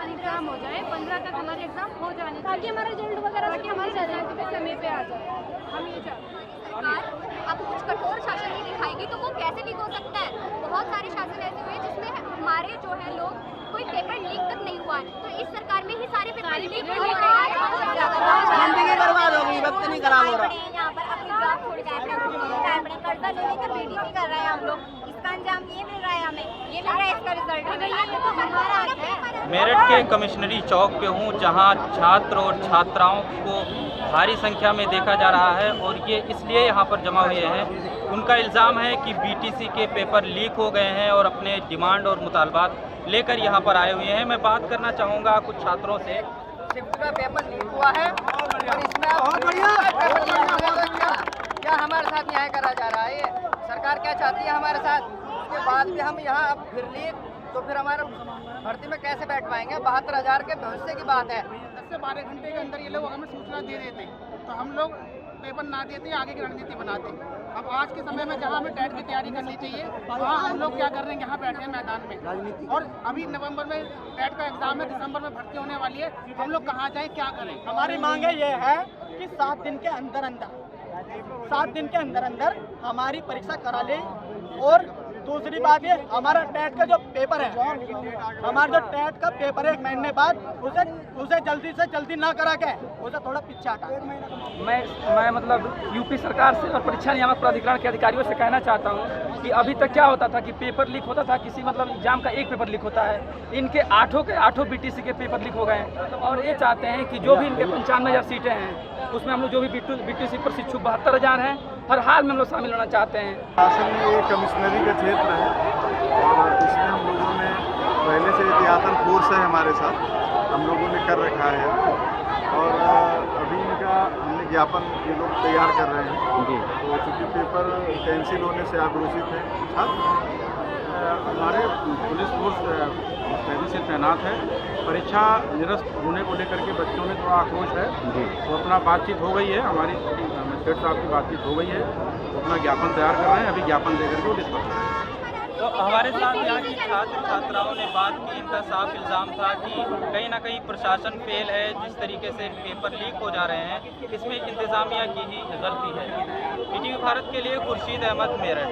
हमारा एग्जाम हो जाए, 15 तक हमारे एग्जाम हो जाने ताकि हमारा रिजल्ट वगैरह ताकि हमारे रिजल्ट पे समय पे आ जाए। हम ये चाहते हैं। सरकार अब कुछ कठोर शासन नहीं दिखाएगी तो वो कैसे लीक हो सकता है? बहुत सारे शासन ऐसे हुए जिसमें हमारे जो है लोग कोई पेपर लीक तक नहीं हुआ, तो इस सरकार में ही सारे पेपर लीक हो रहे हैं। जिंदगी बर्बाद हो गई, वक्त नहीं खराब हो रहा। यहाँ पर अपनी जॉब छोड़ के अपने कर्जा लेने का बीडीसी कर रहे हैं हम लोग, इसका अंजाम ये मिल रहा है, हमें ये मिल रहा है, इसका रिजल्ट तो हमारा है। मेरठ के कमिश्नरी चौक पे हूँ, जहाँ छात्र और छात्राओं को भारी संख्या में देखा जा रहा है और ये इसलिए यहाँ पर जमा हुए हैं। उनका इल्ज़ाम है कि बीटीसी के पेपर लीक हो गए हैं और अपने डिमांड और मुतालबात लेकर यहाँ पर आए हुए हैं। मैं बात करना चाहूँगा कुछ छात्रों से। शिफ्ट का पेपर लीक हुआ है और इसमें क्या हमारे साथ न्याय करा जा रहा है? ये सरकार क्या चाहती है हमारे साथ? उसके बाद भी हम यहाँ अब फिर लीक, तो फिर हमारा भर्ती में कैसे बैठ पाएंगे? 72,000 के भविष्य की बात है। 10 से 12 घंटे के अंदर ये लोग हमें सूचना दे देते, तो हम लोग पेपर ना देते, आगे की रणनीति बनाते। अब आज के समय में जहाँ हमें टेट की तैयारी करनी चाहिए, वहाँ हम लोग क्या कर रहे हैं, यहाँ बैठे हैं मैदान में। और अभी नवंबर में टेट का एग्जाम है, दिसंबर में भर्ती होने वाली है, हम लोग कहाँ जाएं, क्या करें? हमारी मांगे ये है कि 7 दिन के अंदर हमारी परीक्षा करा ले। और दूसरी बात ये, हमारा टेट का जो पेपर है, हमारा जो टेट का पेपर है 1 महीने बाद उसे जल्दी से जल्दी ना करा के उसे थोड़ा पीछे हटा। मैं मतलब यूपी सरकार से और परीक्षा नियामक प्राधिकरण के अधिकारियों से कहना चाहता हूं कि अभी तक क्या होता था कि पेपर लीक होता था, किसी मतलब एग्जाम का एक पेपर लीक होता है, इनके 8 बीटीसी के पेपर लीक हो गए हैं। और ये चाहते हैं कि जो भी इनके 95,000 सीटें हैं, उसमें हम लोग जो भी बीटीसी प्रशिक्षु 72,000 हैं, हर हाल में हम लोग शामिल होना चाहते हैं। शासन में ये कमिश्नरी का क्षेत्र है और इसमें हम लोगों ने पहले से एहतियातन फोर्स है हमारे साथ, हम लोगों ने कर रखा है। और अभी इनका हमने ज्ञापन ये लोग तैयार कर रहे हैं। तो चूँकि पेपर कैंसिल होने से आक्रोशित है छात्र, हमारे पुलिस फोर्स पहले से तैनात है। परीक्षा निरस्त होने को लेकर के बच्चों में थोड़ा आक्रोश है, तो अपना बातचीत हो गई है, हमारी मजिस्ट्रेट साहब की बातचीत हो गई है, तो अपना ज्ञापन तैयार कर रहे हैं। अभी ज्ञापन देकर के वो डिस्कस करें। तो हमारे साथ यहाँ की छात्र छात्राओं ने बात की। इनका साफ इल्ज़ाम था कि कहीं ना कहीं प्रशासन फेल है, जिस तरीके से पेपर लीक हो जा रहे हैं, इसमें इंतज़ामिया की ही गलती है। ईटीवी भारत के लिए खुर्शीद अहमद, मेरठ।